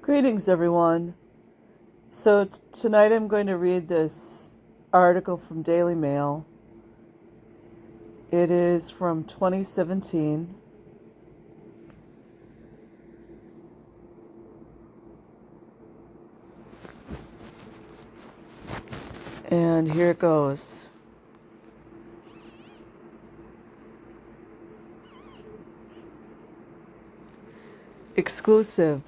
Greetings, everyone. So tonight I'm going to read this article from Daily Mail. It is from 2017. And here it goes. Exclusive.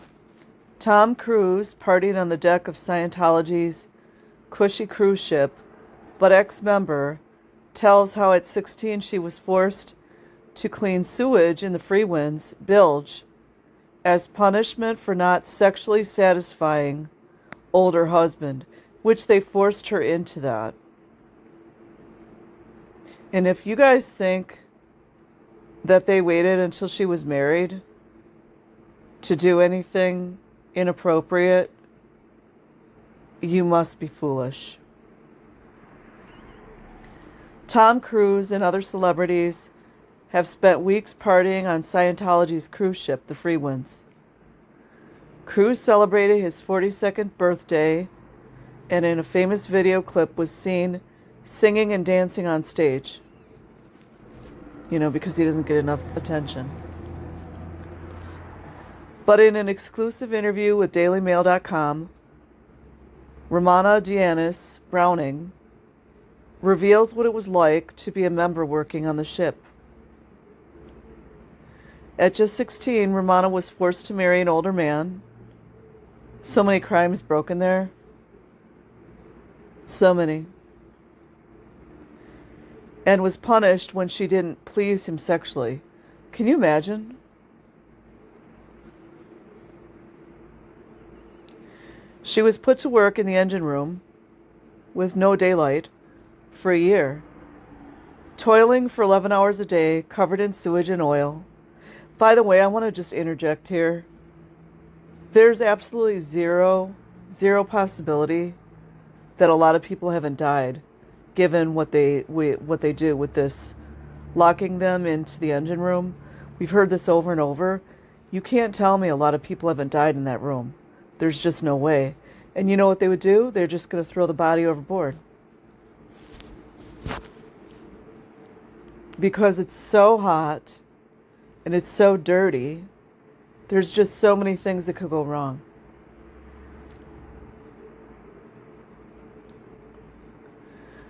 Tom Cruise partied on the deck of Scientology's cushy cruise ship, but ex-member tells how at 16 she was forced to clean sewage in the Freewinds bilge as punishment for not sexually satisfying older husband, which they forced her into that. And if you guys think that they waited until she was married to do anything inappropriate, you must be foolish. Tom Cruise and other celebrities have spent weeks partying on Scientology's cruise ship, the Freewinds. Cruise celebrated his 42nd birthday and in a famous video clip was seen singing and dancing on stage. Because he doesn't get enough attention. But in an exclusive interview with DailyMail.com, Romana Dianis Browning reveals what it was like to be a member working on the ship. At just 16, Romana was forced to marry an older man. So many crimes broken there. So many. And was punished when she didn't please him sexually. Can you imagine? She was put to work in the engine room with no daylight for a year, toiling for 11 hours a day, covered in sewage and oil. By the way, I want to just interject here. There's absolutely zero possibility that a lot of people haven't died, given what they do with this, locking them into the engine room. We've heard this over and over. You can't tell me a lot of people haven't died in that room. There's just no way. And you know what they would do? They're just going to throw the body overboard. Because it's so hot and it's so dirty, there's just so many things that could go wrong.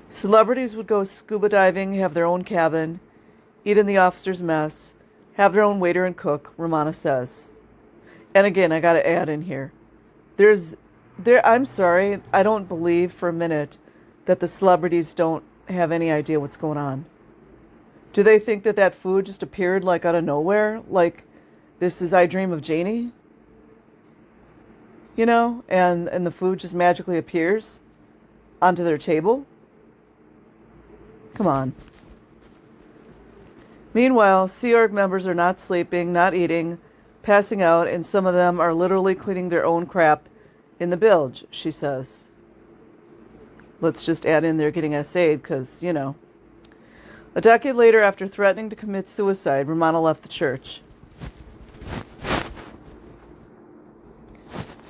Celebrities would go scuba diving, have their own cabin, eat in the officer's mess, have their own waiter and cook, Romana says. And again, I got to add in here. I'm sorry, I don't believe for a minute that the celebrities don't have any idea what's going on. Do they think that food just appeared like out of nowhere? Like, this is I Dream of Janie? And the food just magically appears onto their table? Come on. Meanwhile, Sea Org members are not sleeping, not eating, passing out, and some of them are literally cleaning their own crap in the bilge, she says. Let's just add in they're getting SA'd because, A decade later, after threatening to commit suicide, Romana left the church.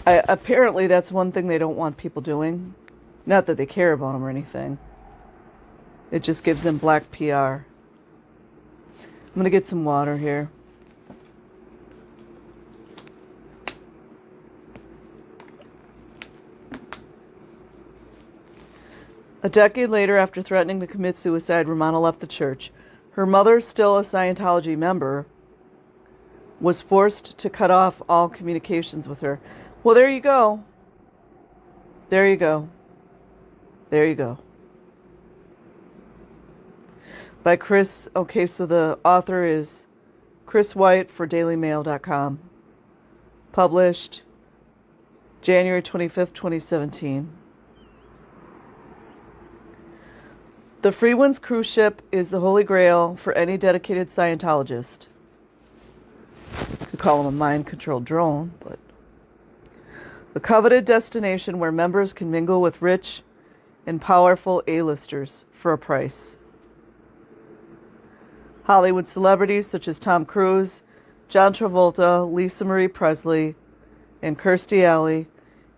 Apparently, that's one thing they don't want people doing. Not that they care about them or anything. It just gives them black PR. I'm going to get some water here. A decade later, after threatening to commit suicide, Romana left the church. Her mother, still a Scientology member, was forced to cut off all communications with her. Well, there you go. There you go. There you go. By Chris, so the author is Chris White for DailyMail.com. Published January 25th, 2017. The Freewinds cruise ship is the holy grail for any dedicated Scientologist. Could call them a mind-controlled drone, but a coveted destination where members can mingle with rich and powerful A-listers for a price. Hollywood celebrities such as Tom Cruise, John Travolta, Lisa Marie Presley, and Kirstie Alley,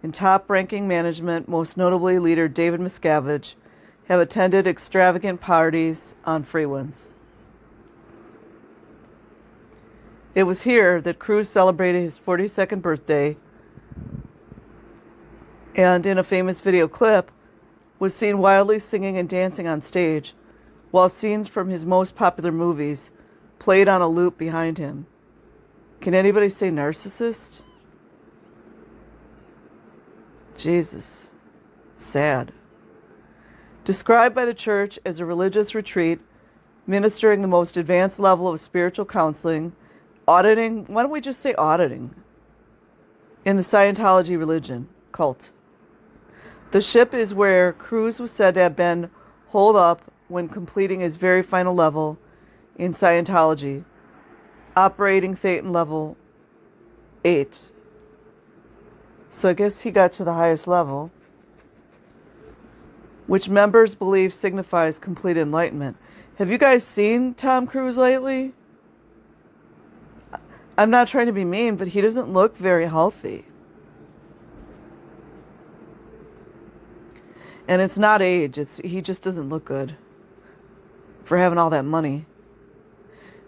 and top-ranking management, most notably leader David Miscavige, have attended extravagant parties on Freewinds. It was here that Cruise celebrated his 42nd birthday, and in a famous video clip, was seen wildly singing and dancing on stage, while scenes from his most popular movies played on a loop behind him. Can anybody say narcissist? Jesus. Sad. Described by the church as a religious retreat, ministering the most advanced level of spiritual counseling, auditing, why don't we just say auditing, in the Scientology religion, cult. The ship is where Cruise was said to have been holed up when completing his very final level in Scientology, operating Thetan level 8. So I guess he got to the highest level, which members believe signifies complete enlightenment. Have you guys seen Tom Cruise lately? I'm not trying to be mean, but he doesn't look very healthy. And it's not age, he just doesn't look good for having all that money.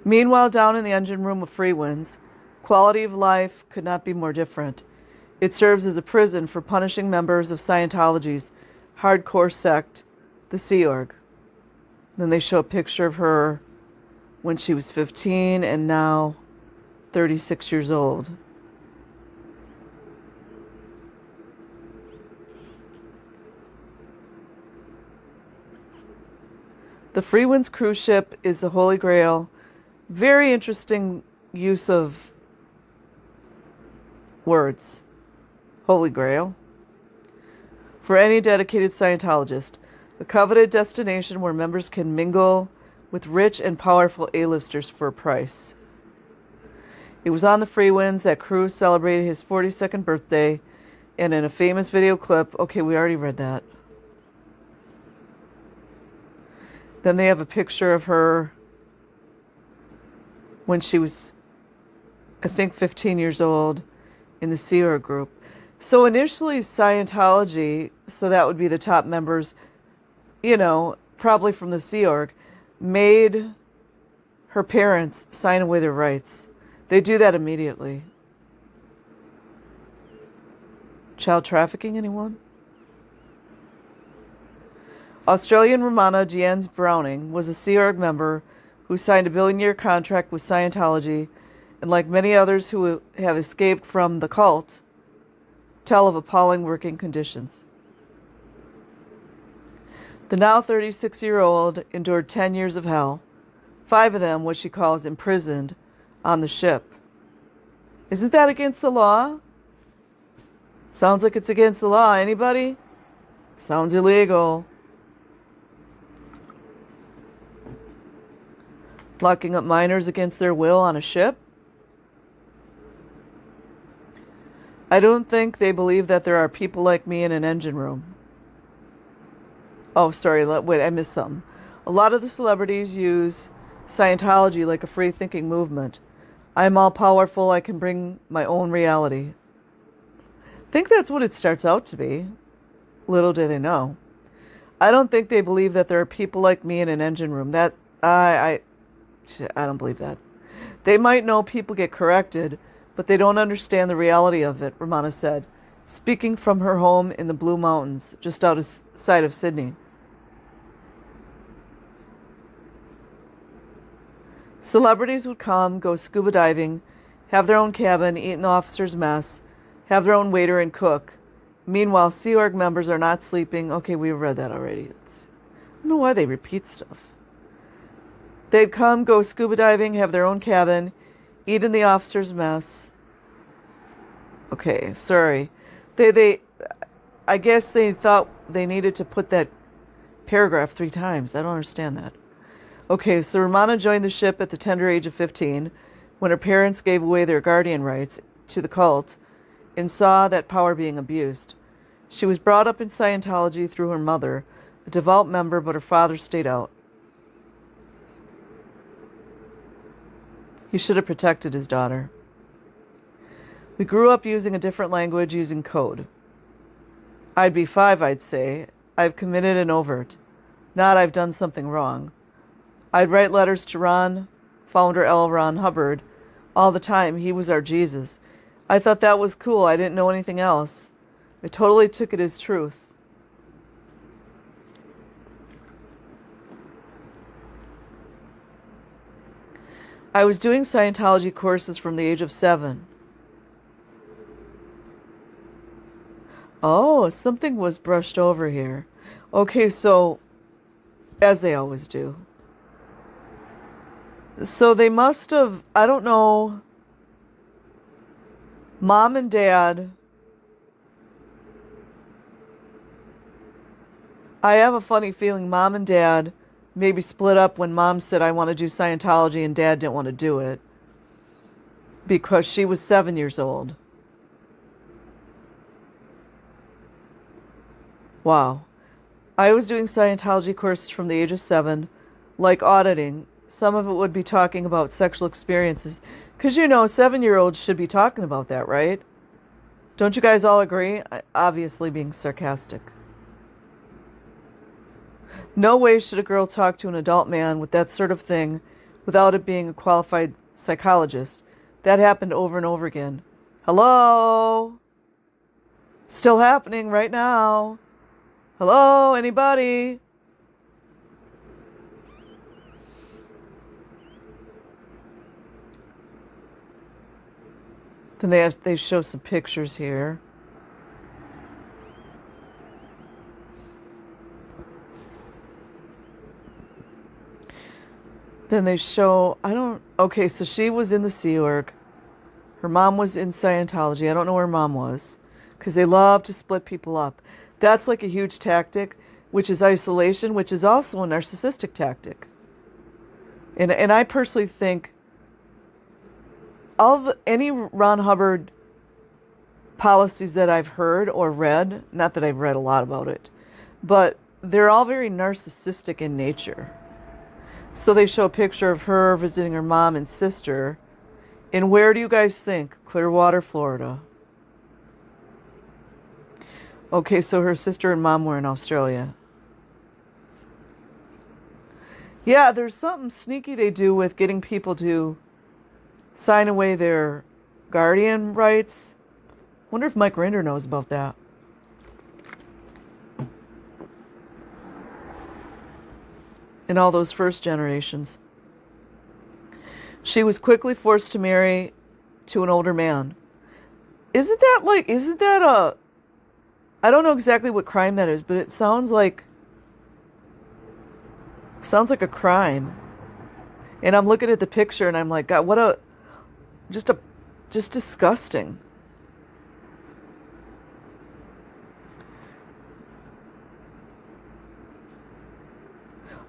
Meanwhile, down in the engine room of Freewinds, quality of life could not be more different. It serves as a prison for punishing members of Scientology's hardcore sect, the Sea Org. Then they show a picture of her when she was 15 and now 36 years old. The Freewinds cruise ship is the Holy Grail. Very interesting use of words. Holy Grail. For any dedicated Scientologist, a coveted destination where members can mingle with rich and powerful A-listers for a price. It was on the Freewinds that Cruise celebrated his 42nd birthday, and in a famous video clip, okay, we already read that. Then they have a picture of her when she was, I think, 15 years old in the Sea Org group. So initially Scientology, so that would be the top members, you know, probably from the Sea Org, made her parents sign away their rights. They do that immediately. Child trafficking, anyone? Australian Romana Diens Browning was a Sea Org member who signed a billion-year contract with Scientology, and like many others who have escaped from the cult, tell of appalling working conditions. The now 36-year-old endured 10 years of hell, 5 of them what she calls imprisoned on the ship. Isn't that against the law? Sounds like it's against the law. Anybody? Sounds illegal. Locking up minors against their will on a ship? I don't think they believe that there are people like me in an engine room. Oh, sorry, wait, I missed something. A lot of the celebrities use Scientology like a free-thinking movement. I'm all-powerful, I can bring my own reality. I think that's what it starts out to be. Little do they know. I don't think they believe that there are people like me in an engine room. I don't believe that. They might know people get corrected, but they don't understand the reality of it, Romana said, speaking from her home in the Blue Mountains, just outside of Sydney. Celebrities would come, go scuba diving, have their own cabin, eat in the officer's mess, have their own waiter and cook. Meanwhile, Sea Org members are not sleeping. Okay, we read that already. I don't know why they repeat stuff. They'd come, go scuba diving, have their own cabin, eat in the officer's mess. Okay, sorry. I guess they thought they needed to put that paragraph 3 times. I don't understand that. Okay, so Romana joined the ship at the tender age of 15 when her parents gave away their guardian rights to the cult and saw that power being abused. She was brought up in Scientology through her mother, a devout member, but her father stayed out. He should have protected his daughter. We grew up using a different language, using code. I'd be 5, I'd say. I've committed an overt. Not I've done something wrong. I'd write letters to Ron, founder L. Ron Hubbard, all the time. He was our Jesus. I thought that was cool. I didn't know anything else. I totally took it as truth. I was doing Scientology courses from the age of 7. Oh, something was brushed over here. Okay, so, as they always do. So they must have, I don't know, Mom and Dad. I have a funny feeling Mom and Dad maybe split up when Mom said, I want to do Scientology, and Dad didn't want to do it because she was 7 years old. Wow. I was doing Scientology courses from the age of 7, like auditing. Some of it would be talking about sexual experiences. Because, 7-year-olds should be talking about that, right? Don't you guys all agree? Obviously being sarcastic. No way should a girl talk to an adult man with that sort of thing without it being a qualified psychologist. That happened over and over again. Hello? Still happening right now. Hello, anybody? Then they show some pictures here. Then they show, okay, so she was in the Sea Org. Her mom was in Scientology. I don't know where Mom was, because they love to split people up. That's like a huge tactic, which is isolation, which is also a narcissistic tactic. And I personally think any Ron Hubbard policies that I've heard or read, not that I've read a lot about it, but they're all very narcissistic in nature. So they show a picture of her visiting her mom and sister. And where do you guys think? Clearwater, Florida. Okay, so her sister and mom were in Australia. Yeah, there's something sneaky they do with getting people to sign away their guardian rights. Wonder if Mike Rinder knows about that. In all those first generations. She was quickly forced to marry to an older man. Isn't that a, I don't know exactly what crime that is, but it sounds like a crime. And I'm looking at the picture and I'm like, God, just disgusting.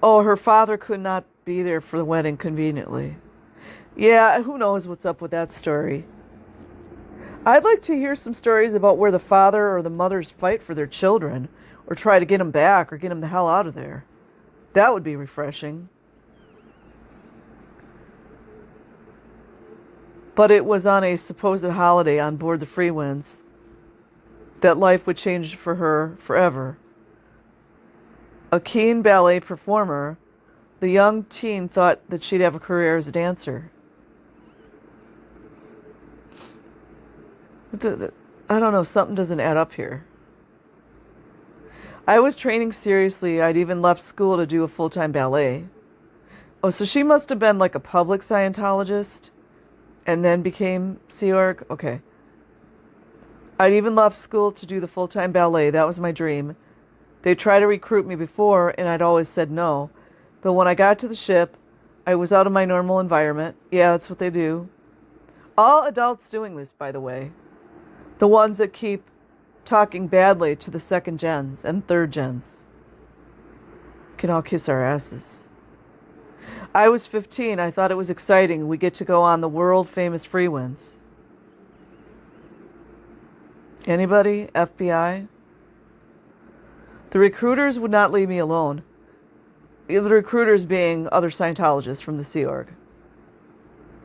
Oh, her father could not be there for the wedding conveniently. Yeah, who knows what's up with that story. I'd like to hear some stories about where the father or the mothers fight for their children or try to get them back or get them the hell out of there. That would be refreshing. But it was on a supposed holiday on board the Freewinds that life would change for her forever. A keen ballet performer, the young teen thought that she'd have a career as a dancer. I don't know, something doesn't add up here. I was training seriously. I'd even left school to do a full-time ballet. Oh, so she must have been like a public Scientologist and then became Sea Org? Okay. I'd even left school to do the full-time ballet. That was my dream. They tried to recruit me before, and I'd always said no. But when I got to the ship, I was out of my normal environment. Yeah, that's what they do. All adults doing this, by the way. The ones that keep talking badly to the second gens and third gens. Can all kiss our asses. I was 15. I thought it was exciting. We get to go on the world-famous Freewinds. Anybody? FBI? The recruiters would not leave me alone. The recruiters being other Scientologists from the Sea Org.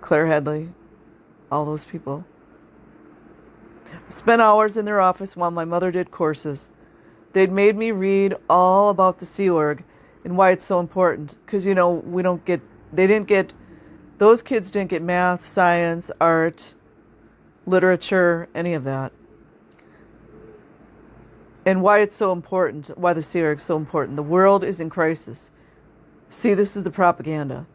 Claire Headley. All those people. Spent hours in their office while my mother did courses. They'd made me read all about the Sea Org and why it's so important. Because, those kids didn't get math, science, art, literature, any of that. And why it's so important, why the Sea Org is so important. The world is in crisis. See, this is the propaganda.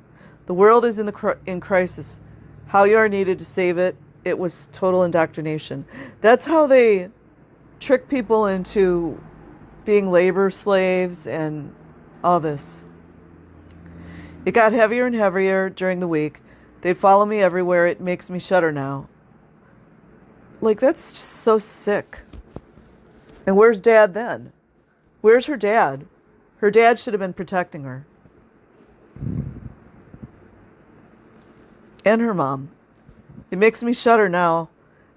The world is in crisis. How you are needed to save it. It was total indoctrination. That's how they trick people into being labor slaves and all this. It got heavier and heavier during the week. They'd follow me everywhere. It makes me shudder now. Like, that's just so sick. And where's Dad then? Where's her dad? Her dad should have been protecting her. And her mom. It makes me shudder now.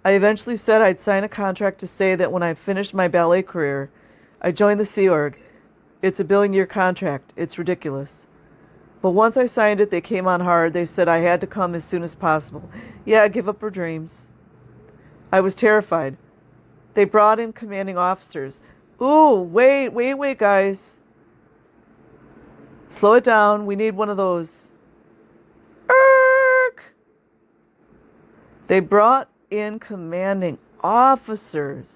I eventually said I'd sign a contract to say that when I finished my ballet career, I joined the Sea Org. It's a billion-year contract. It's ridiculous. But once I signed it, they came on hard. They said I had to come as soon as possible. Yeah, give up her dreams. I was terrified. They brought in commanding officers. Ooh, wait, guys. Slow it down. We need one of those. Erk! They brought in commanding officers.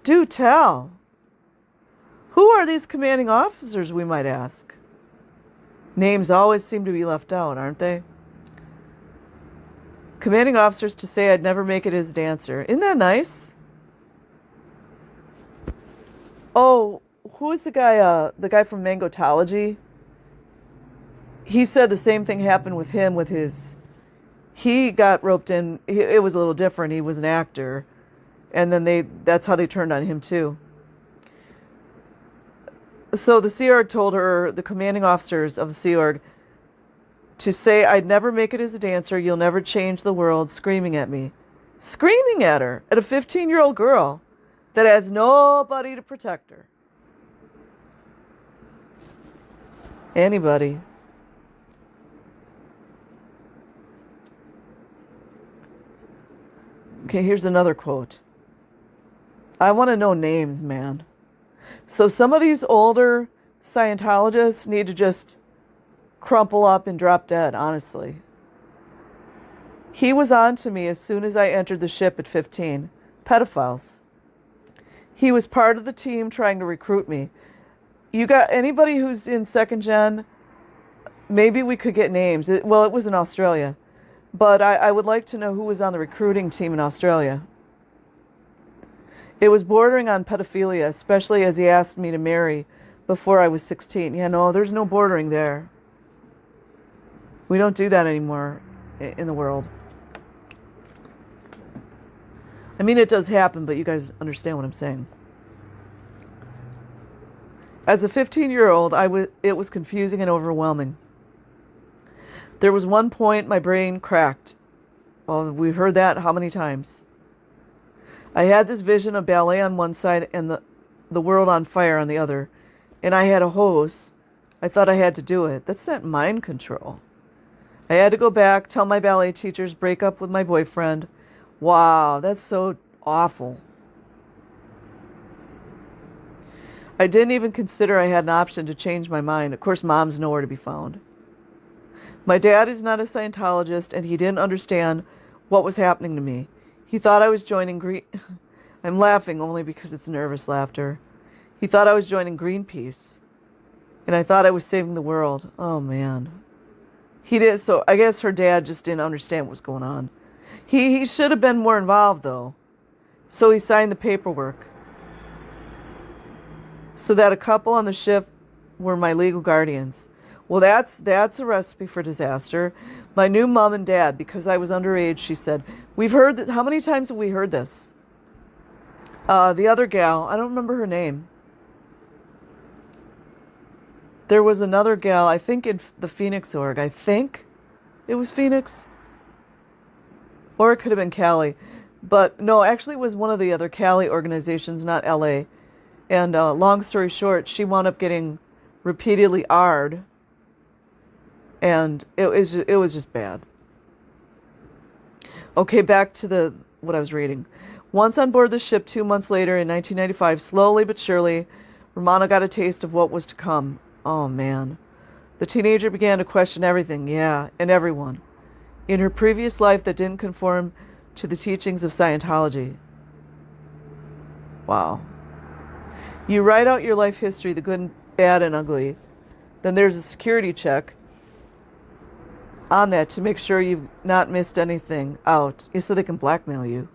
Do tell. Who are these commanding officers, we might ask? Names always seem to be left out, aren't they? Commanding officers to say I'd never make it as a dancer. Isn't that nice? Oh, who is the guy from Mangotology? He said the same thing happened with him with his... He got roped in. It was a little different. He was an actor. And then that's how they turned on him too. So the Sea Org told her, the commanding officers of the Sea Org, to say I'd never make it as a dancer, you'll never change the world, screaming at me. Screaming at her, at a 15-year-old girl that has nobody to protect her. Anybody. Okay, here's another quote. I want to know names, man. So some of these older Scientologists need to just crumple up and drop dead, honestly. He was on to me as soon as I entered the ship at 15. Pedophiles. He was part of the team trying to recruit me. You got anybody who's in second gen? Maybe we could get names. It was in Australia. But I would like to know who was on the recruiting team in Australia. It was bordering on pedophilia, especially as he asked me to marry before I was 16. Yeah, no, there's no bordering there. We don't do that anymore in the world. I mean, it does happen, but you guys understand what I'm saying. As a 15-year-old, it was confusing and overwhelming. There was one point my brain cracked. Well, we've heard that how many times? I had this vision of ballet on one side and the world on fire on the other. And I had a hose. I thought I had to do it. That's that mind control. I had to go back, tell my ballet teachers, break up with my boyfriend. Wow, that's so awful. I didn't even consider I had an option to change my mind. Of course, Mom's nowhere to be found. My dad is not a Scientologist, and he didn't understand what was happening to me. He thought I was joining I'm laughing only because it's nervous laughter. He thought I was joining Greenpeace, and I thought I was saving the world. Oh, man. He did. So I guess her dad just didn't understand what was going on. He should have been more involved, though. So he signed the paperwork. So that a couple on the ship were my legal guardians. Well, that's a recipe for disaster. My new mom and dad, because I was underage, she said, we've heard this. How many times have we heard this? The other gal, I don't remember her name. There was another gal, I think in the Phoenix org. I think it was Phoenix. Or it could have been Cali. But no, actually it was one of the other Cali organizations, not LA. And long story short, she wound up getting repeatedly R'd. And it was just bad. Okay, back to what I was reading. Once on board the ship 2 months later in 1995, slowly but surely, Romana got a taste of what was to come. Oh, man. The teenager began to question everything, yeah, and everyone, in her previous life that didn't conform to the teachings of Scientology. Wow. You write out your life history, the good and bad and ugly. Then there's a security check on that to make sure you've not missed anything out, so they can blackmail you.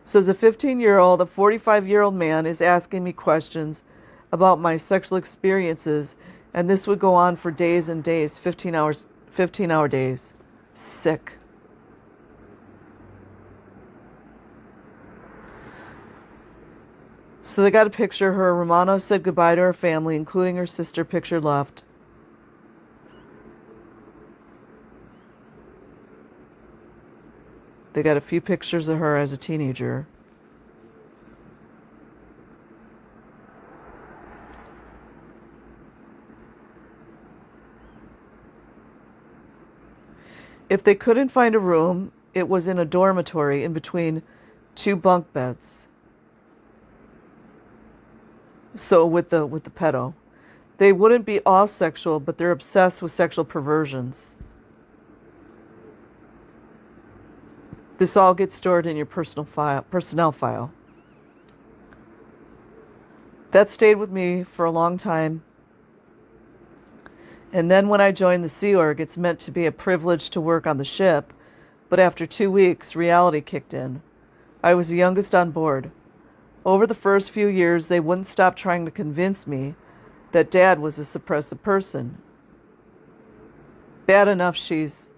So as a 15-year-old, a 45-year-old man is asking me questions about my sexual experiences, and this would go on for days and days, 15-hour days. Sick. So they got a picture of her. Romano said goodbye to her family, including her sister, picture left. They got a few pictures of her as a teenager. If they couldn't find a room, it was in a dormitory in between two bunk beds. So with the pedo. They wouldn't be all sexual, but they're obsessed with sexual perversions. This all gets stored in your personnel file. That stayed with me for a long time. And then when I joined the Sea Org, it's meant to be a privilege to work on the ship, but after 2 weeks, reality kicked in. I was the youngest on board. Over the first few years, they wouldn't stop trying to convince me that Dad was a suppressive person. Bad enough she's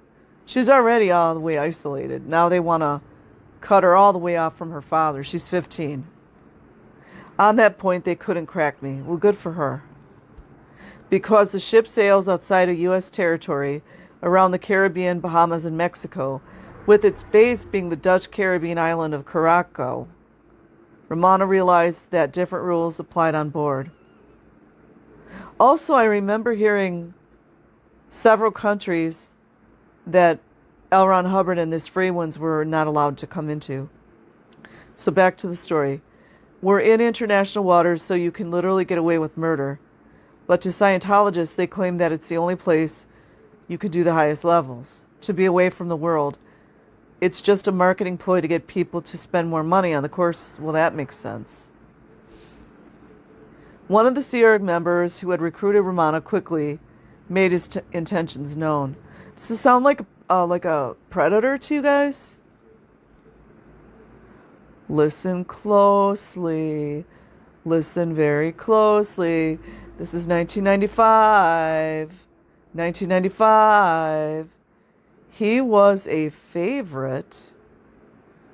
already all the way isolated. Now they want to cut her all the way off from her father. She's 15. On that point, they couldn't crack me. Well, good for her. Because the ship sails outside of U.S. territory around the Caribbean, Bahamas, and Mexico, with its base being the Dutch Caribbean island of Curaçao, Romana realized that different rules applied on board. Also, I remember hearing several countries that L. Ron Hubbard and this Freewinds were not allowed to come into. So back to the story. We're in international waters, so you can literally get away with murder. But to Scientologists, they claim that it's the only place you could do the highest levels, to be away from the world. It's just a marketing ploy to get people to spend more money on the course. Well, that makes sense. One of the Sea Org members who had recruited Romana quickly made his intentions known. Does this sound like a predator to you guys? Listen closely. Listen very closely. This is 1995. 1995. He was a favorite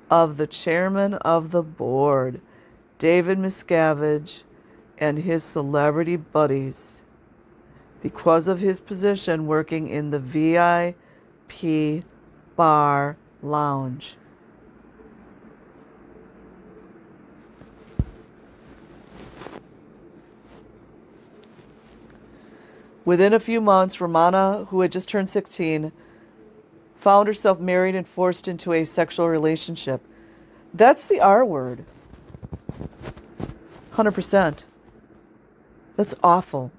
of the chairman of the board, David Miscavige, and his celebrity buddies, because of his position working in the VIP bar lounge. Within a few months, Romana, who had just turned 16, found herself married and forced into a sexual relationship. That's the R word. 100%. That's awful.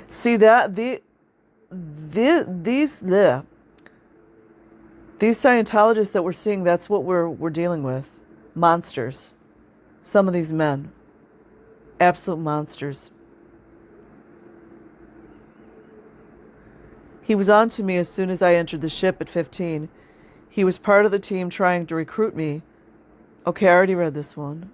See that these Scientologists that we're seeing, that's what we're dealing with. Monsters. Some of these men. Absolute monsters. He was on to me as soon as I entered the ship at 15. He was part of the team trying to recruit me. Okay, I already read this one.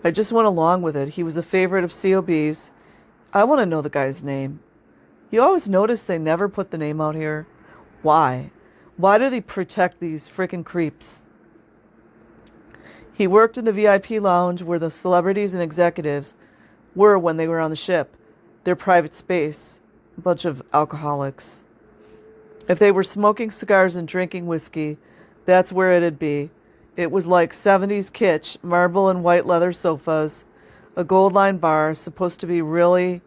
I just went along with it. He was a favorite of COB's. I want to know the guy's name. You always notice they never put the name out here. Why? Why do they protect these freaking creeps? He worked in the VIP lounge where the celebrities and executives were when they were on the ship. Their private space. A bunch of alcoholics. If they were smoking cigars and drinking whiskey, that's where it'd be. It was like 70s kitsch, marble and white leather sofas, a gold-lined bar, supposed to be really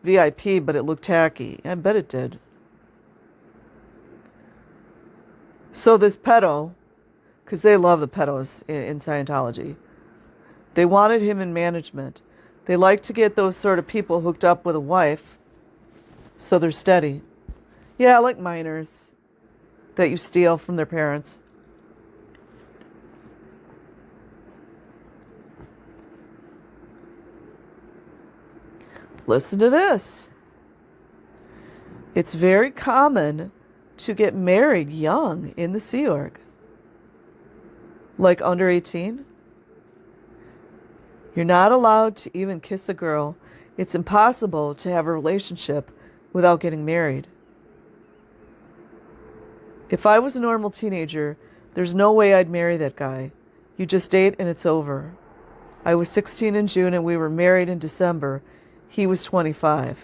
VIP, but it looked tacky. I bet it did. So this pedo, because they love the pedos in Scientology, they wanted him in management. They like to get those sort of people hooked up with a wife so they're steady. Yeah, like minors that you steal from their parents. Listen to this. It's very common to get married young in the Sea Org. Like under 18. You're not allowed to even kiss a girl. It's impossible to have a relationship without getting married. If I was a normal teenager, there's no way I'd marry that guy. You just date and it's over. I was 16 in June and we were married in December. He was 25.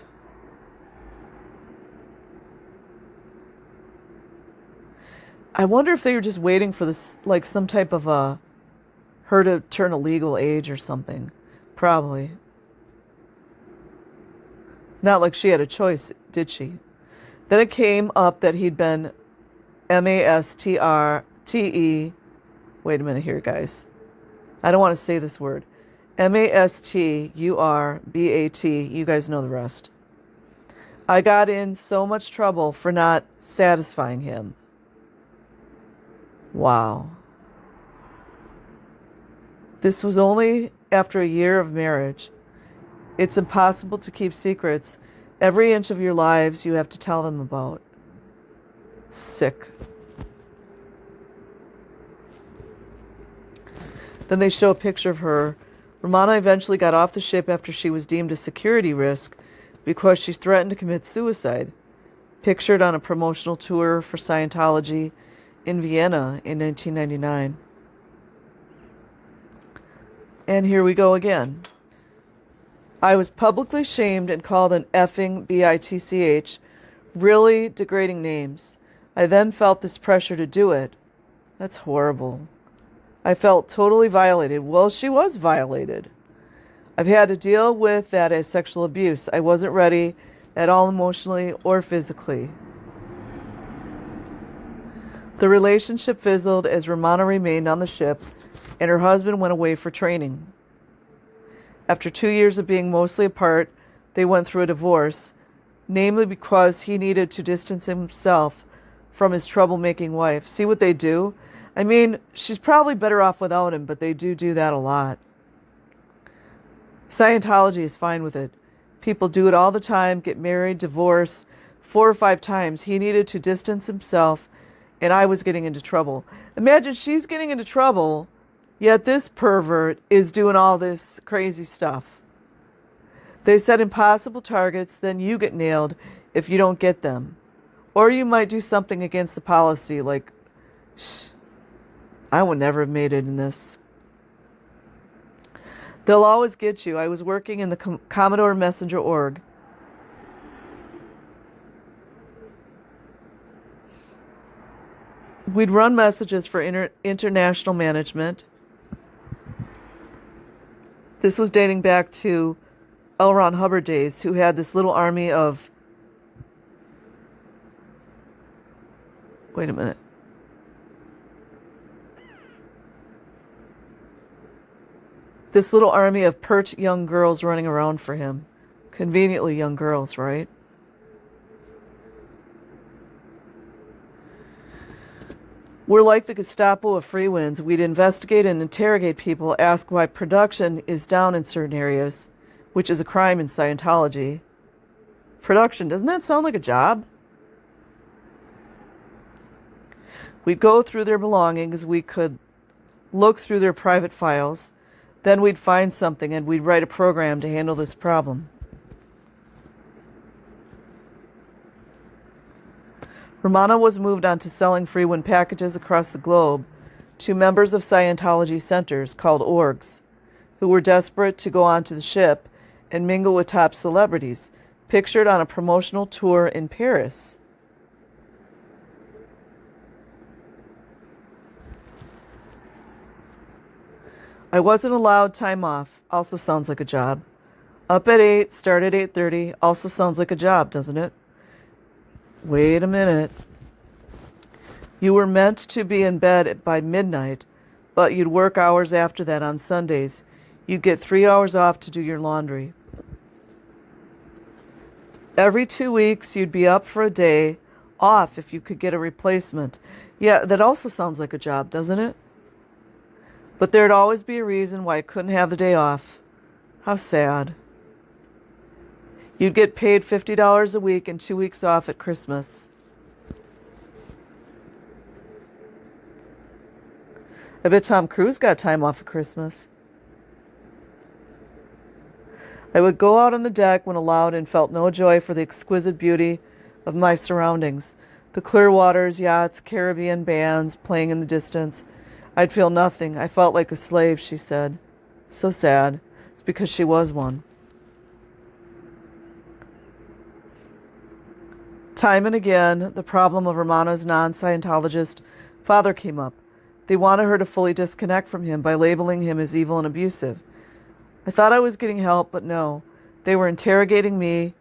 I wonder if they were just waiting for this, like some type of her to turn a legal age or something. Probably. Not like she had a choice, did she? Then it came up that he'd been M-A-S-T-R-T-E. Wait a minute here, guys. I don't want to say this word. M-A-S-T-U-R-B-A-T. You guys know the rest. I got in so much trouble for not satisfying him. Wow. This was only after a year of marriage. It's impossible to keep secrets. Every inch of your lives you have to tell them about. Sick. Then they show a picture of her. Romana eventually got off the ship after she was deemed a security risk because she threatened to commit suicide. Pictured on a promotional tour for Scientology in Vienna in 1999. And here we go again. I was publicly shamed and called an effing bitch, really degrading names. I then felt this pressure to do it. That's horrible. I felt totally violated. Well, she was violated. I've had to deal with that as sexual abuse. I wasn't ready at all emotionally or physically. The relationship fizzled as Romana remained on the ship and her husband went away for training. After 2 years of being mostly apart, they went through a divorce, namely because he needed to distance himself from his troublemaking wife. See what they do? I mean, she's probably better off without him, but they do that a lot. Scientology is fine with it. People do it all the time, get married, divorce, 4 or 5 times. He needed to distance himself, and I was getting into trouble. Imagine she's getting into trouble, yet this pervert is doing all this crazy stuff. They set impossible targets, then you get nailed if you don't get them. Or you might do something against the policy, like, I would never have made it in this. They'll always get you. I was working in the Commodore Messenger org. We'd run messages for international management. This was dating back to L. Ron Hubbard days, who had this little army of... Wait a minute. This little army of pert young girls running around for him. Conveniently young girls, right? We're like the Gestapo of Freewinds. We'd investigate and interrogate people, ask why production is down in certain areas, which is a crime in Scientology. Production, doesn't that sound like a job? We'd go through their belongings. We could look through their private files. Then we'd find something and we'd write a program to handle this problem. Romana was moved on to selling Freewind packages across the globe to members of Scientology centers called orgs, who were desperate to go onto the ship and mingle with top celebrities, pictured on a promotional tour in Paris. I wasn't allowed time off. Also sounds like a job. Up at 8, start at 8:30. Also sounds like a job, doesn't it? Wait a minute. You were meant to be in bed by midnight, but you'd work hours after that on Sundays. You'd get 3 hours off to do your laundry. Every 2 weeks, you'd be up for a day off if you could get a replacement. Yeah, that also sounds like a job, doesn't it? But there'd always be a reason why I couldn't have the day off. How sad. You'd get paid $50 a week and 2 weeks off at Christmas. I bet Tom Cruise got time off at Christmas. I would go out on the deck when allowed and felt no joy for the exquisite beauty of my surroundings. The clear waters, yachts, Caribbean bands playing in the distance. I'd feel nothing. I felt like a slave, she said. So sad. It's because she was one. Time and again, the problem of Romana's non-Scientologist father came up. They wanted her to fully disconnect from him by labeling him as evil and abusive. I thought I was getting help, but no. They were interrogating me.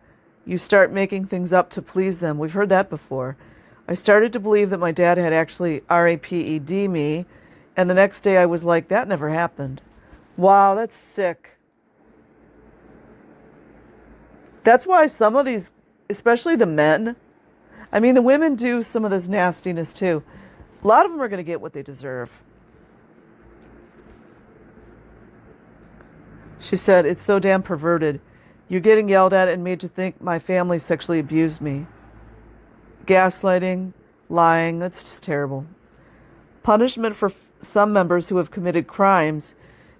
You start making things up to please them. We've heard that before. I started to believe that my dad had actually raped me, and the next day I was like, that never happened. Wow, that's sick. That's why some of these, especially the men, I mean, the women do some of this nastiness too. A lot of them are going to get what they deserve. She said, it's so damn perverted. You're getting yelled at and made to think my family sexually abused me. Gaslighting, lying, that's just terrible. Punishment for some members who have committed crimes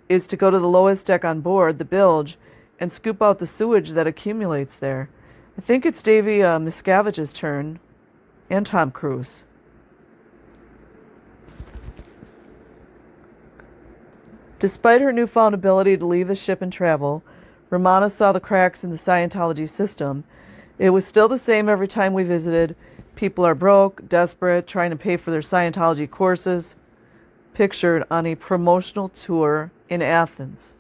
is to go to the lowest deck on board, the bilge, and scoop out the sewage that accumulates there. I think it's Davy Miscavige's turn, and Tom Cruise. Despite her newfound ability to leave the ship and travel, Romana saw the cracks in the Scientology system. It was still the same every time we visited. People are broke, desperate, trying to pay for their Scientology courses, pictured on a promotional tour in Athens.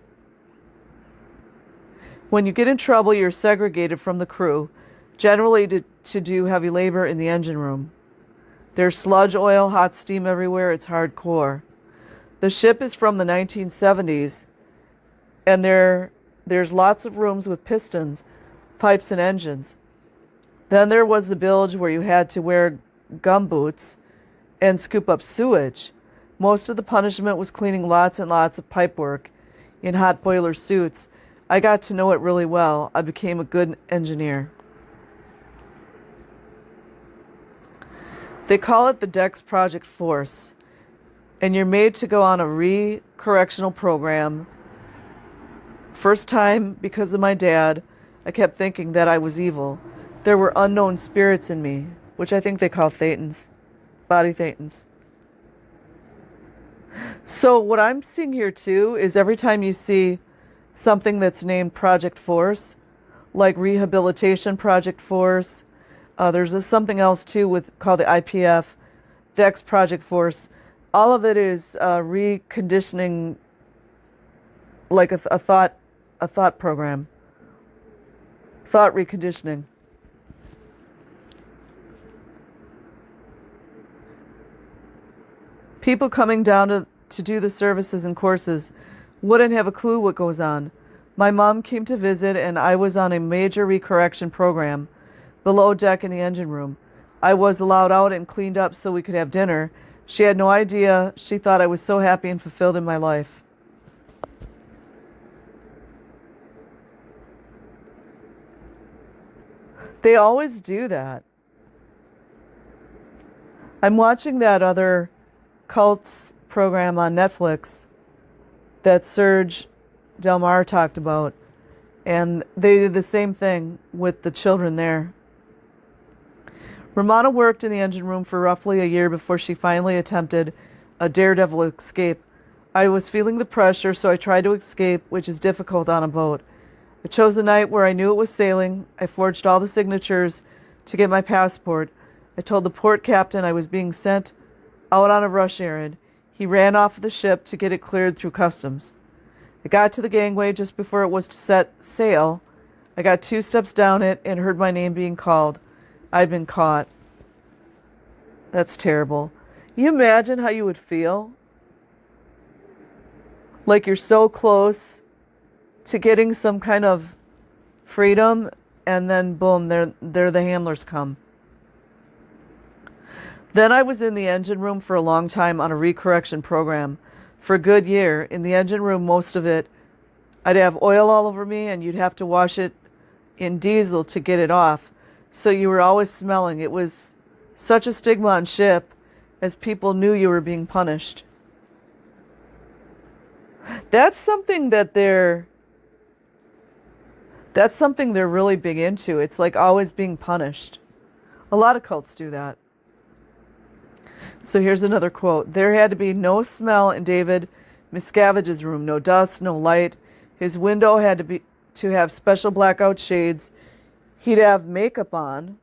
When you get in trouble, you're segregated from the crew, generally to do heavy labor in the engine room. There's sludge oil, hot steam everywhere. It's hardcore. The ship is from the 1970s, and there's lots of rooms with pistons, pipes, and engines. Then there was the bilge where you had to wear gumboots and scoop up sewage. Most of the punishment was cleaning lots and lots of pipework in hot boiler suits. I got to know it really well. I became a good engineer. They call it the DEX Project Force, and you're made to go on a re-correctional program. First time, because of my dad, I kept thinking that I was evil. There were unknown spirits in me, which I think they call thetans, body thetans. So what I'm seeing here too is every time you see something that's named Project Force, like Rehabilitation Project Force, there's something else too called the IPF, DEX Project Force. All of it is reconditioning, like a thought program, thought reconditioning. People coming down to do the services and courses wouldn't have a clue what goes on. My mom came to visit, and I was on a major recorrection program below deck in the engine room. I was allowed out and cleaned up so we could have dinner. She had no idea. She thought I was so happy and fulfilled in my life. They always do that. I'm watching that other cults program on Netflix that Serge Del Mar talked about, and they did the same thing with the children there. Romana worked in the engine room for roughly a year before she finally attempted a daredevil escape. I was feeling the pressure, so I tried to escape, which is difficult on a boat. I chose a night where I knew it was sailing. I forged all the signatures to get my passport. I told the port captain I was being sent out on a rush errand. He ran off the ship to get it cleared through customs. I got to the gangway just before it was to set sail. I got 2 steps down it and heard my name being called. I'd been caught. That's terrible. You imagine how you would feel? Like you're so close to getting some kind of freedom, and then boom, there the handlers come. Then I was in the engine room for a long time on a recorrection program. For a good year, in the engine room, most of it, I'd have oil all over me, and you'd have to wash it in diesel to get it off. So you were always smelling. It was such a stigma on ship, as people knew you were being punished. That's something they're really big into. It's like always being punished. A lot of cults do that. So here's another quote. There had to be no smell in David Miscavige's room, no dust, no light. His window had to have special blackout shades. He'd have makeup on.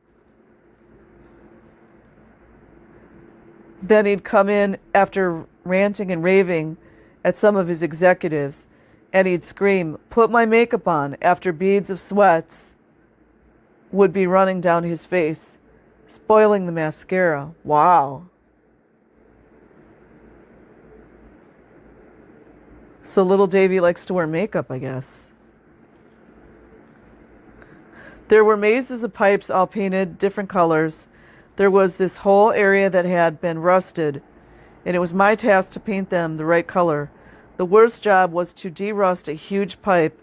Then he'd come in after ranting and raving at some of his executives, and he'd scream, "Put my makeup on," after beads of sweats would be running down his face, spoiling the mascara. Wow. So little Davy likes to wear makeup, I guess. There were mazes of pipes all painted different colors. There was this whole area that had been rusted, and it was my task to paint them the right color. The worst job was to derust a huge pipe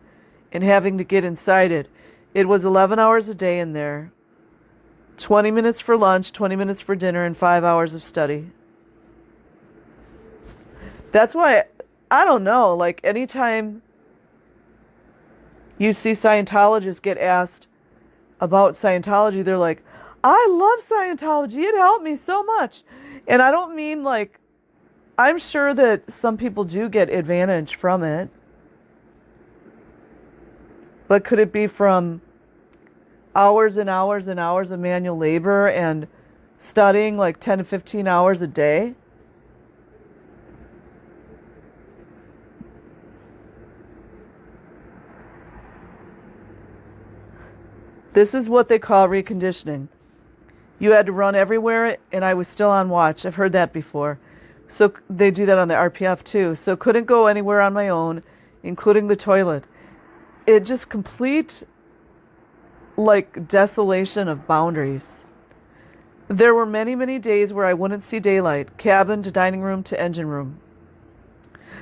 and having to get inside it. It was 11 hours a day in there. 20 minutes for lunch, 20 minutes for dinner, and 5 hours of study. That's why, I don't know, like anytime you see Scientologists get asked about Scientology, they're like, "I love Scientology. It helped me so much." And I don't mean like, I'm sure that some people do get advantage from it. But could it be from hours and hours and hours of manual labor and studying like 10 to 15 hours a day? This is what they call reconditioning. You had to run everywhere, and I was still on watch. I've heard that before. So they do that on the RPF too. So couldn't go anywhere on my own, including the toilet. It just complete, like, desolation of boundaries. There were many, many days where I wouldn't see daylight, cabin to dining room to engine room.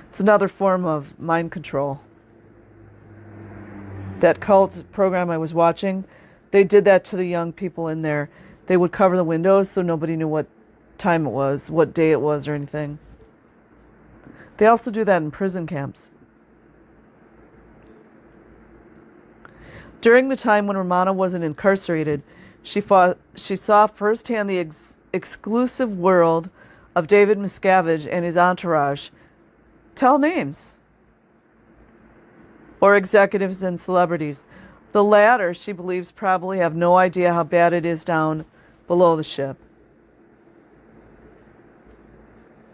It's another form of mind control. That cult program I was watching, they did that to the young people in there. They would cover the windows so nobody knew what time it was, what day it was, or anything. They also do that in prison camps. During the time when Romana wasn't incarcerated, she saw firsthand the exclusive world of David Miscavige and his entourage. Tell names. Or executives and celebrities. The latter, she believes, probably have no idea how bad it is down below the ship.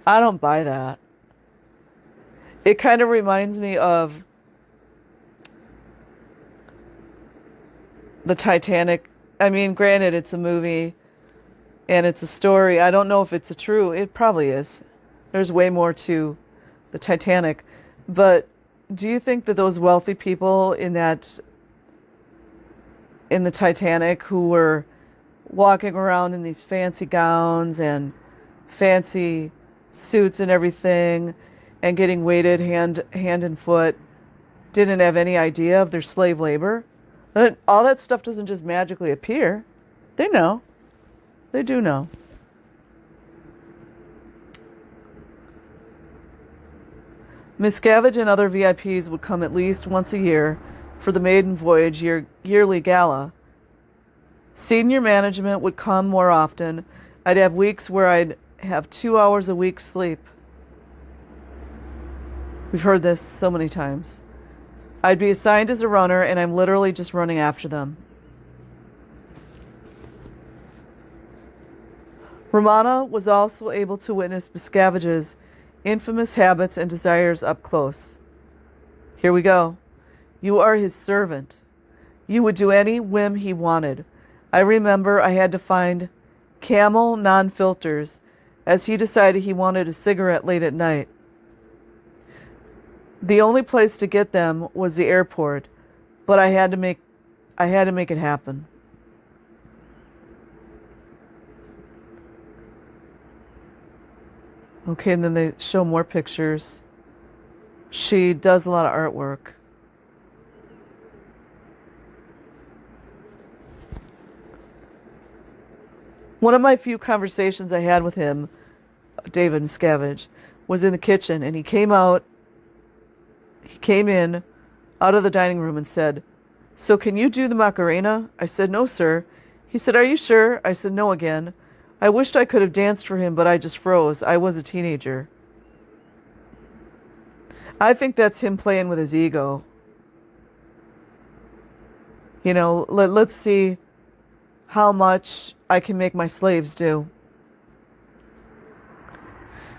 I don't buy that. It kind of reminds me of the Titanic. I mean, granted, it's a movie and it's a story. I don't know if it's true. It probably is. There's way more to the Titanic. But do you think that those wealthy people in the Titanic who were walking around in these fancy gowns and fancy suits and everything and getting weighted hand and foot didn't have any idea of their slave labor? All that stuff doesn't just magically appear. They know. They do know. Miscavige and other VIPs would come at least once a year for the maiden voyage yearly gala. Senior management would come more often. I'd have weeks where I'd have 2 hours a week sleep. We've heard this so many times. I'd be assigned as a runner, and I'm literally just running after them. Romana was also able to witness Miscavige's infamous habits and desires up close. Here we go. You are his servant. You would do any whim he wanted. I remember I had to find Camel non-filters as he decided he wanted a cigarette late at night. The only place to get them was the airport, but I had to make it happen. Okay, and then they show more pictures. She does a lot of artwork. One of my few conversations I had with him, David Miscavige, was in the kitchen, and he came in out of the dining room and said, "So can you do the Macarena?" I said, "No, sir." He said, "Are you sure?" I said, "No," again. I wished I could have danced for him, but I just froze. I was a teenager. I think that's him playing with his ego. You know, let's see how much I can make my slaves do.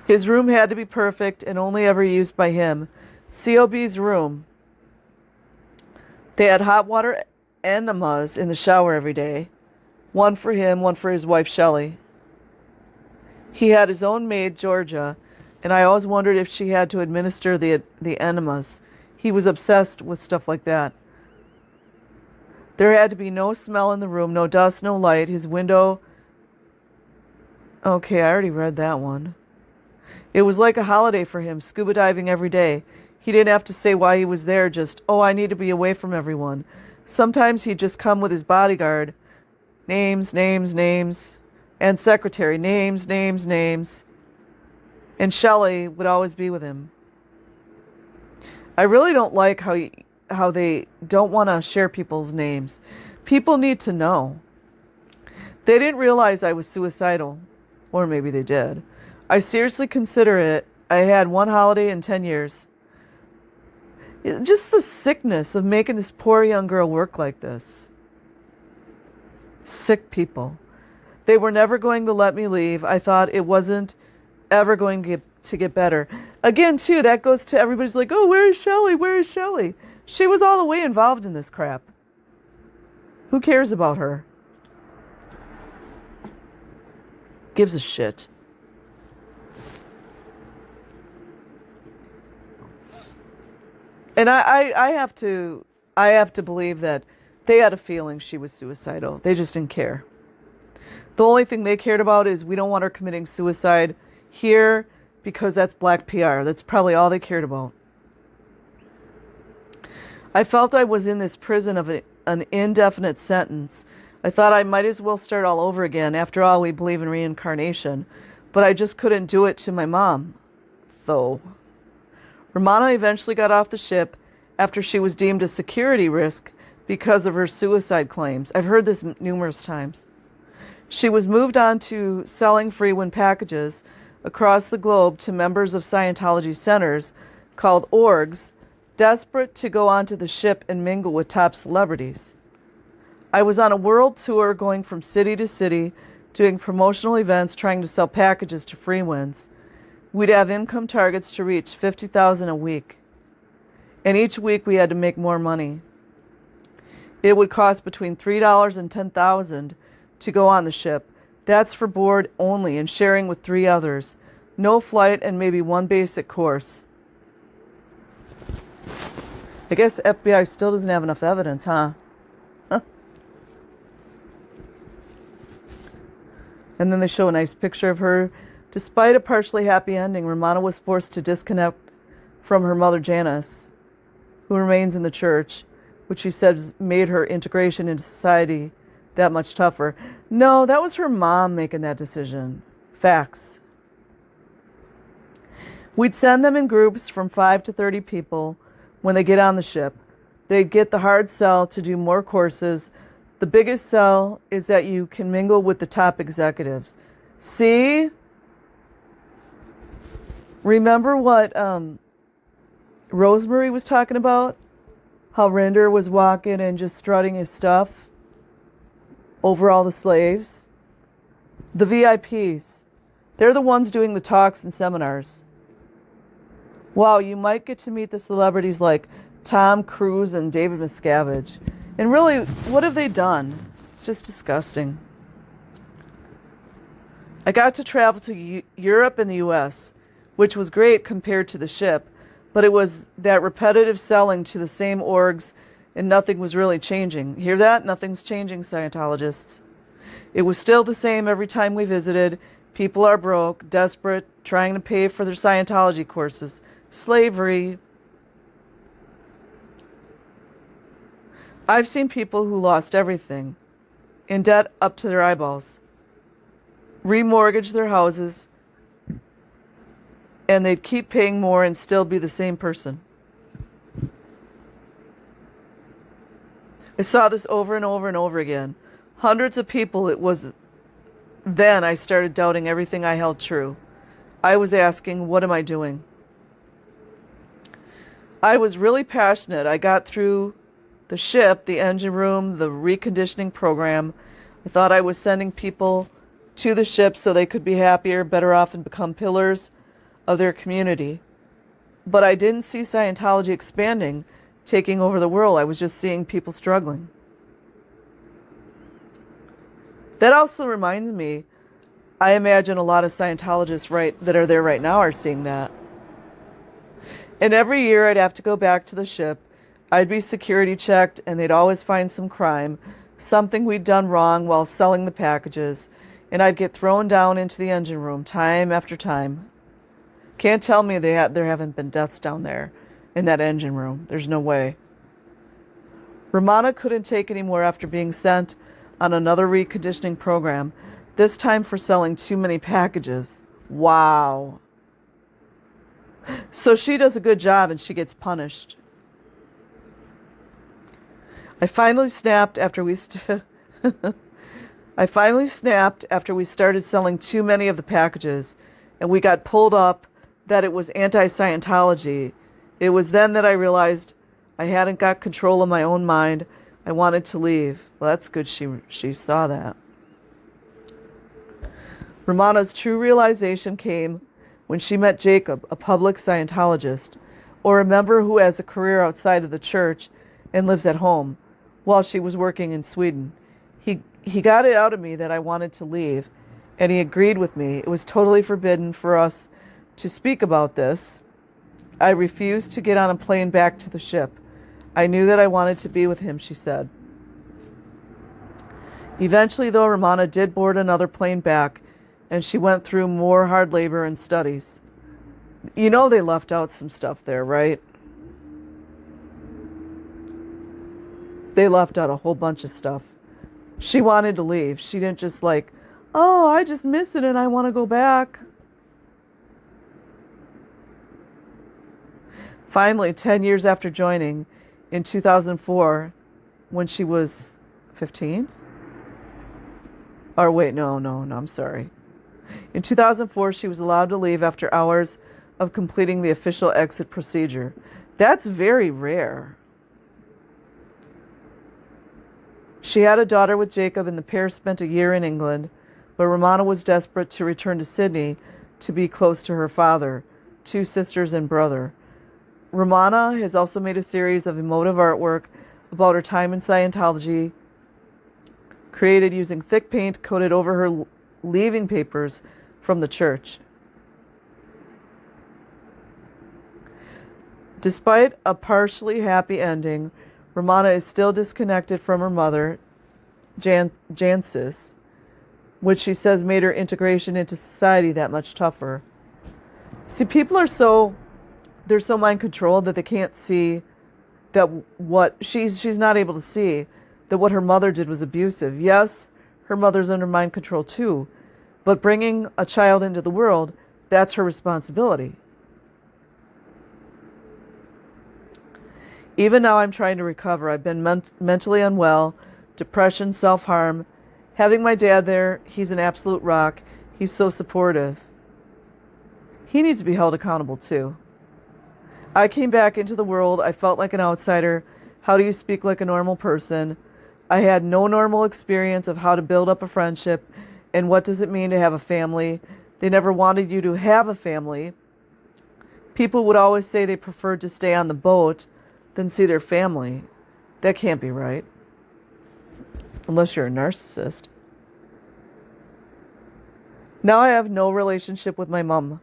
His room had to be perfect and only ever used by him. COB's room. They had hot water enemas in the shower every day. One for him, one for his wife, Shelley. He had his own maid, Georgia, and I always wondered if she had to administer the enemas. He was obsessed with stuff like that. There had to be no smell in the room, no dust, no light. His window... Okay, I already read that one. It was like a holiday for him, scuba diving every day. He didn't have to say why he was there, just, "Oh, I need to be away from everyone." Sometimes he'd just come with his bodyguard. Names, names, names. And secretary, names, names, names. And Shelley would always be with him. I really don't like how they don't want to share people's names. People need to know. They didn't realize I was suicidal. Or maybe they did. I seriously consider it. I had one holiday in 10 years. Just the sickness of making this poor young girl work like this. Sick people. They were never going to let me leave. I thought it wasn't ever going to get better. Again, too, that goes to everybody's like, "Oh, where is Shelley? Where is Shelley?" She was all the way involved in this crap. Who cares about her? Gives a shit. And I have to believe that they had a feeling she was suicidal. They just didn't care. The only thing they cared about is we don't want her committing suicide here because that's black PR. That's probably all they cared about. I felt I was in this prison of an indefinite sentence. I thought I might as well start all over again. After all, we believe in reincarnation. But I just couldn't do it to my mom, though. Romana eventually got off the ship after she was deemed a security risk because of her suicide claims. I've heard this numerous times. She was moved on to selling Freewind packages across the globe to members of Scientology centers called orgs, desperate to go onto the ship and mingle with top celebrities. I was on a world tour going from city to city, doing promotional events, trying to sell packages to Freewinds. We'd have income targets to reach $50,000 a week. And each week we had to make more money. It would cost between $3 and $10,000 to go on the ship. That's for board only and sharing with 3 others. No flight and maybe one basic course. I guess FBI still doesn't have enough evidence, huh? And then they show a nice picture of her. Despite a partially happy ending, Romana was forced to disconnect from her mother Janice, who remains in the church, which she said made her integration into society that much tougher. No, that was her mom making that decision. Facts. We'd send them in groups from 5 to 30 people when they get on the ship. They'd get the hard sell to do more courses. The biggest sell is that you can mingle with the top executives. See? Remember what Rosemary was talking about? How Rinder was walking and just strutting his stuff over all the slaves? The VIPs. They're the ones doing the talks and seminars. Wow, you might get to meet the celebrities like Tom Cruise and David Miscavige. And really, what have they done? It's just disgusting. I got to travel to Europe and the US, which was great compared to the ship, but it was that repetitive selling to the same orgs and nothing was really changing. Hear that? Nothing's changing, Scientologists. It was still the same every time we visited. People are broke, desperate, trying to pay for their Scientology courses. Slavery. I've seen people who lost everything, in debt up to their eyeballs, remortgage their houses, and they'd keep paying more and still be the same person. I saw this over and over and over again. Hundreds of people. It was then I started doubting everything I held true. I was asking, what am I doing? I was really passionate. I got through the ship, the engine room, the reconditioning program. I thought I was sending people to the ship so they could be happier, better off, and become pillars of their community. But I didn't see Scientology expanding, taking over the world. I was just seeing people struggling. That also reminds me, I imagine a lot of Scientologists that are there right now are seeing that. And every year I'd have to go back to the ship. I'd be security checked and they'd always find some crime, something we'd done wrong while selling the packages, and I'd get thrown down into the engine room time after time. Can't tell me there haven't been deaths down there in that engine room. There's no way. Romana couldn't take any more after being sent on another reconditioning program, this time for selling too many packages. Wow. So she does a good job and she gets punished. I finally snapped after we started selling too many of the packages, and we got pulled up that it was anti-Scientology. It was then that I realized I hadn't got control of my own mind. I wanted to leave. Well, that's good she saw that. Romana's true realization came when she met Jacob, a public Scientologist, or a member who has a career outside of the church and lives at home, while she was working in Sweden. He got it out of me that I wanted to leave, and he agreed with me. It was totally forbidden for us to speak about this. I refused to get on a plane back to the ship. I knew that I wanted to be with him, she said. Eventually, though, Romana did board another plane back, and she went through more hard labor and studies. You know they left out some stuff there, right? They left out a whole bunch of stuff. She wanted to leave. She didn't just oh, I just miss it and I want to go back. Finally, 10 years after joining, in 2004, when she was 15? Or wait, no, I'm sorry. In 2004, she was allowed to leave after hours of completing the official exit procedure. That's very rare. She had a daughter with Jacob, and the pair spent a year in England, but Romana was desperate to return to Sydney to be close to her father, two sisters, and brother. Romana has also made a series of emotive artwork about her time in Scientology, created using thick paint coated over her leaving papers from the church. Despite a partially happy ending, Romana is still disconnected from her mother, Jancis, which she says made her integration into society that much tougher. See, people are they're so mind controlled that they can't see that what she's not able to see that what her mother did was abusive. Yes, her mother's under mind control too, but bringing a child into the world, that's her responsibility. Even now I'm trying to recover. I've been mentally unwell, depression, self-harm. Having my dad there, he's an absolute rock. He's so supportive. He needs to be held accountable too. I came back into the world. I felt like an outsider. How do you speak like a normal person? I had no normal experience of how to build up a friendship and what does it mean to have a family. They never wanted you to have a family. People would always say they preferred to stay on the boat than see their family. That can't be right. Unless you're a narcissist. Now I have no relationship with my mom.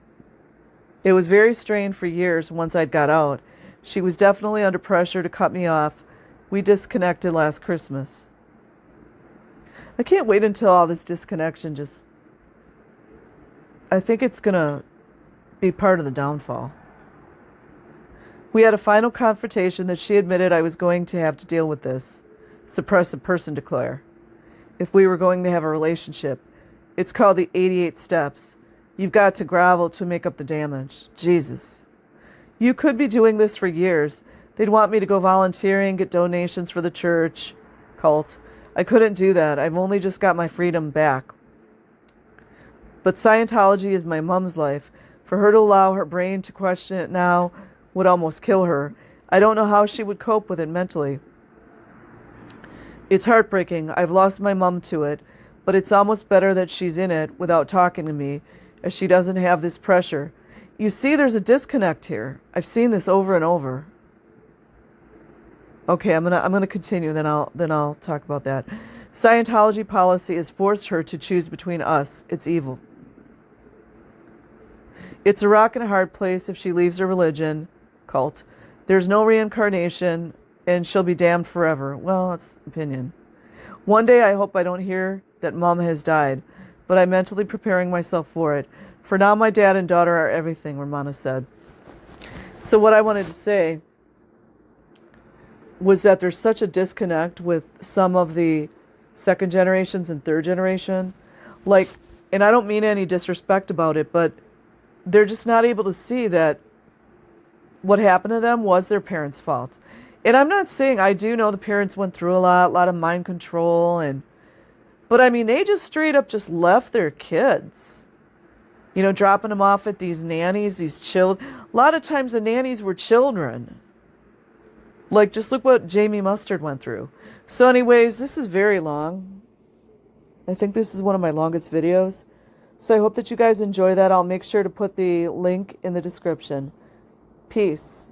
It was very strained for years once I'd got out. She was definitely under pressure to cut me off. We disconnected last Christmas. I can't wait until all this disconnection I think it's going to be part of the downfall. We had a final confrontation that she admitted I was going to have to deal with this. Suppressive person declare. If we were going to have a relationship. It's called the 88 steps. You've got to grovel to make up the damage. Jesus. You could be doing this for years. They'd want me to go volunteering, get donations for the church, cult. I couldn't do that. I've only just got my freedom back. But Scientology is my mom's life. For her to allow her brain to question it now would almost kill her. I don't know how she would cope with it mentally. It's heartbreaking. I've lost my mom to it, but it's almost better that she's in it without talking to me, as she doesn't have this pressure. You see, there's a disconnect here. I've seen this over and over. Okay, I'm gonna continue, then I'll talk about that. Scientology policy has forced her to choose between us. It's evil. It's a rock and a hard place if she leaves her religion, cult. There's no reincarnation, and she'll be damned forever. Well, that's opinion. One day I hope I don't hear that Mom has died, but I'm mentally preparing myself for it. For now, my dad and daughter are everything, Romana said. So what I wanted to say was that there's such a disconnect with some of the second generations and third generation. Like, and I don't mean any disrespect about it, but they're just not able to see that what happened to them was their parents' fault. And I'm not saying, I do know the parents went through a lot of mind control, but I mean, they just straight up just left their kids. You know, dropping them off at these nannies, these children. A lot of times the nannies were children. Like, just look what Jamie Mustard went through. So anyways, this is very long. I think this is one of my longest videos. So I hope that you guys enjoy that. I'll make sure to put the link in the description. Peace.